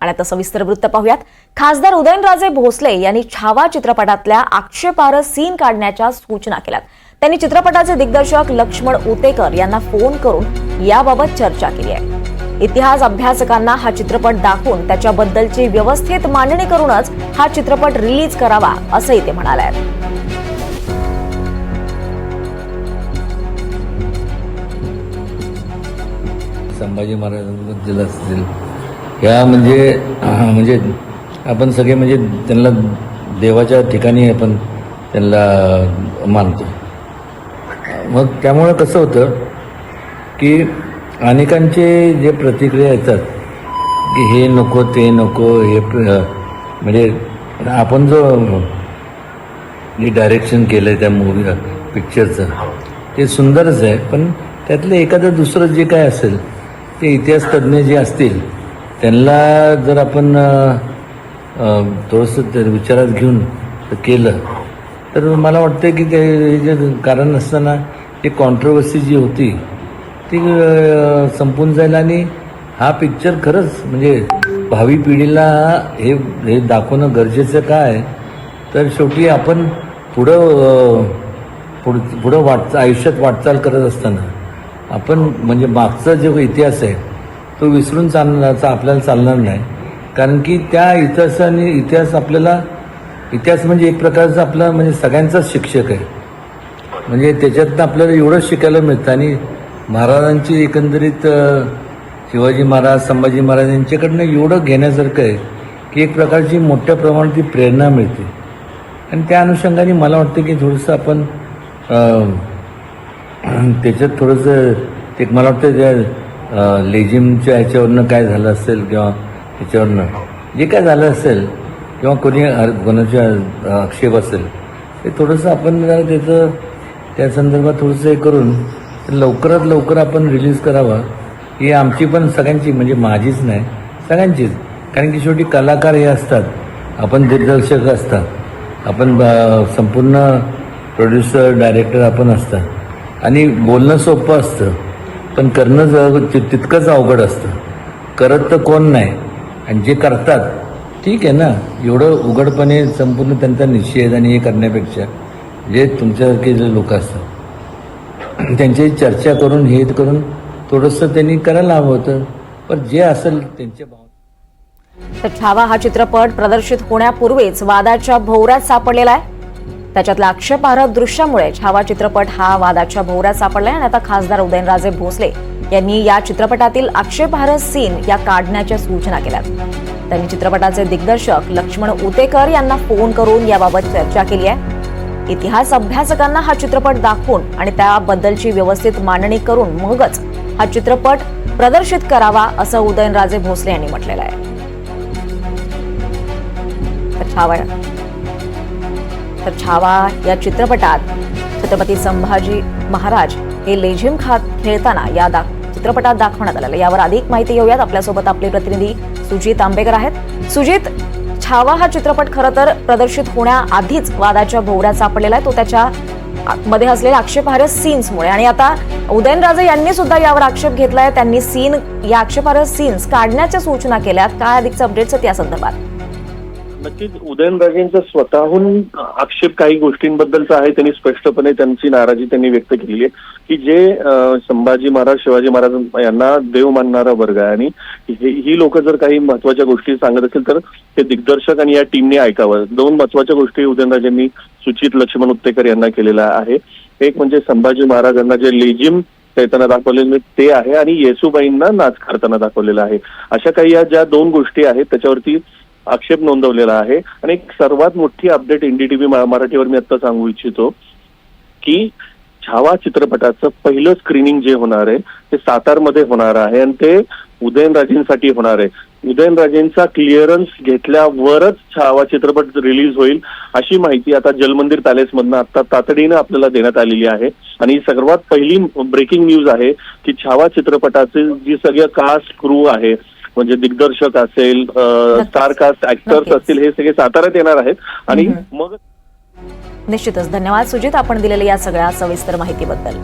आणि आता सविस्तर वृत्त पाहूयात। खासदार उदयनराजे भोसले यांनी छावा चित्रपटातल्या आक्षेपार्ह सीन काढण्याच्या सूचना केल्यात। त्यांनी चित्रपटाचे दिग्दर्शक लक्ष्मण उतेकर यांना फोन करून याबाबत चर्चा केली आहे। इतिहास अभ्यासकांना हा चित्रपट दाखवून त्याच्याबद्दलची व्यवस्थित मांडणी करूनच हा चित्रपट रिलीज करावा असंही ते म्हणाले। संभाजी महाराजांबद्दल असतील या म्हणजे आपण सगळे म्हणजे त्यांना देवाच्या ठिकाणी आपण त्यांना मानतो। मग त्यामुळे कसं होतं की अनेकांचे जे प्रतिक्रिया येतात की हे नको ते नको, हे म्हणजे आपण जो डायरेक्शन केलं आहे त्या मूवी पिक्चरचं ते सुंदरच आहे, पण त्यातलं एखादं दुसरं जे काय असेल ते इतिहास तज्ज्ञ जे असतील त्यांना जर आपण थोडंसं विचारात घेऊन केलं तर मला वाटतं की ते जे कारण असताना ते कॉन्ट्रोवर्सी जी होती ती संपून जाईल आणि हा पिक्चर खरंच म्हणजे भावी पिढीला हे दाखवणं गरजेचं काय, तर शेवटी आपण पुढं आयुष्यात वाटचाल करत असताना आपण म्हणजे मागचा जो इतिहास आहे तो विसरून आपल्याला चालणार नाही। कारण की त्या इतिहास आपल्याला इतिहास म्हणजे एक प्रकारचा आपला म्हणजे सगळ्यांचाच शिक्षक आहे। म्हणजे त्याच्यातनं आपल्याला एवढं शिकायला मिळतं आणि महाराजांची एकंदरीत शिवाजी महाराज संभाजी महाराज यांच्याकडनं एवढं घेण्यासारखं आहे की एक प्रकारची मोठ्या प्रमाणात ती प्रेरणा मिळते। आणि त्या अनुषंगाने मला वाटतं की थोडंसं आपण त्याच्यात थोडंसं ते मला वाटतं त्या लेझिमच्या ह्याच्यावरनं काय झालं असेल किंवा ह्याच्यावरनं जे काय झालं असेल किंवा कोणाच्या आक्षेप असेल ते थोडंसं आपण जरा त्या संदर्भात थोडंसं हे करून लवकरात लवकर आपण रिलीज करावा ही आमची पण सगळ्यांची म्हणजे माझीच नाही सगळ्यांचीच। कारण की शेवटी कलाकार हे असतात, आपण दिग्दर्शक असतात, आपण संपूर्ण प्रोड्युसर डायरेक्टर आपण असतात आणि बोलणं सोपं असतं पण करणं तितकंच अवघड असतं। करत तर कोण नाही आणि जे करतात ठीक आहे ना, एवढं उघडपणे संपूर्ण त्यांचा निषेध आणि हे करण्यापेक्षा जे तुमच्यासारखे जे लोक असतात त्यांची चर्चा करून हे करून थोडंसं त्यांनी करायला हवं होतं, पण जे असेल त्यांच्या तर छावा हा चित्रपट प्रदर्शित होण्यापूर्वीच वादाच्या भोवऱ्यात सापडलेला आहे। त्याच्यातल्या आक्षेपार्ह दृश्यामुळे छावा चित्रपट हा वादाच्या भोवऱ्यात सापडलाय आणि आता खासदार उदयनराजे भोसले यांनी या चित्रपटातील आक्षेपार्ह सीन या काढण्याच्या सूचना केल्यात। त्यांनी चित्रपटाचे दिग्दर्शक लक्ष्मण उतेकर यांना फोन करून याबाबत चर्चा केली आहे। इतिहास अभ्यासकांना हा चित्रपट दाखवून आणि त्याबद्दलची व्यवस्थित मांडणी करून मगच हा चित्रपट प्रदर्शित करावा असं उदयनराजे भोसले यांनी म्हटलेलं आहे। तर छावा या चित्रपटात छत्रपती संभाजी महाराज हे लेझिम खेळताना या चित्रपटात दाखवण्यात आलेलं। यावर अधिक माहिती घेऊयात। आपल्यासोबत आपले प्रतिनिधी सुजित आंबेकर आहेत। सुजित, छावा हा चित्रपट खरं तर प्रदर्शित होण्याआधीच वादाच्या भोवऱ्यात सापडलेला आहे, तो त्याच्या मध्ये असलेल्या आक्षेपार्ह सीन्समुळे, आणि आता उदयनराजे यांनी सुद्धा यावर आक्षेप घेतलाय। त्यांनी या आक्षेपार्ह सीन्स काढण्याच्या सूचना केल्यात। काय अधिकचं अपडेट्स आहेत या संदर्भात? नक्कीच उदयनराजेंचा स्वतःहून आक्षेप काही गोष्टींबद्दलचा आहे। त्यांनी स्पष्टपणे त्यांची नाराजी त्यांनी व्यक्त केलेली आहे की जे संभाजी महाराज शिवाजी महाराज यांना देव मानणारा वर्ग आहे आणि ही लोक जर काही महत्वाच्या गोष्टी सांगत असतील तर ते दिग्दर्शक आणि या टीमने ऐकावं। दोन महत्वाच्या गोष्टी उदयनराजेंनी सूचित लक्ष्मण उत्तेकर यांना केलेल्या आहे। एक म्हणजे संभाजी महाराजांना जे लेझिम खेळताना दाखवलेले ते आहे आणि येसुबाईंना नाच करताना दाखवलेला आहे। अशा काही या ज्या दोन गोष्टी आहेत त्याच्यावरती आक्षेप नोंदवलेला आहे। आणि एक सर्वात मोठी अपडेट NDTV मराठीवर मी आता सांगू इच्छितो की छावा चित्रपटाचं पहिलं स्क्रीनिंग जे होणार आहे ते सातारमध्ये होणार आहे आणि ते उदयनराजेंसाठी होणार आहे। उदयनराजेंचा क्लिअरन्स घेतल्यावरच छावा चित्रपट रिलीज होईल अशी माहिती आता जलमंदिर पॅलेसमधनं आता तातडीनं आपल्याला देण्यात आलेली आहे। आणि सर्वात पहिली ब्रेकिंग न्यूज आहे की छावा चित्रपटाचे जी सगळं कास्ट क्रू आहे म्हणजे दिग्दर्शक असेल, स्टार कास्ट ऍक्टर्स असतील, हे सगळे साताऱ्यात येणार आहेत। आणि मग निश्चितच धन्यवाद सुजित, आपण दिलेल्या या सगळ्या सविस्तर माहितीबद्दल।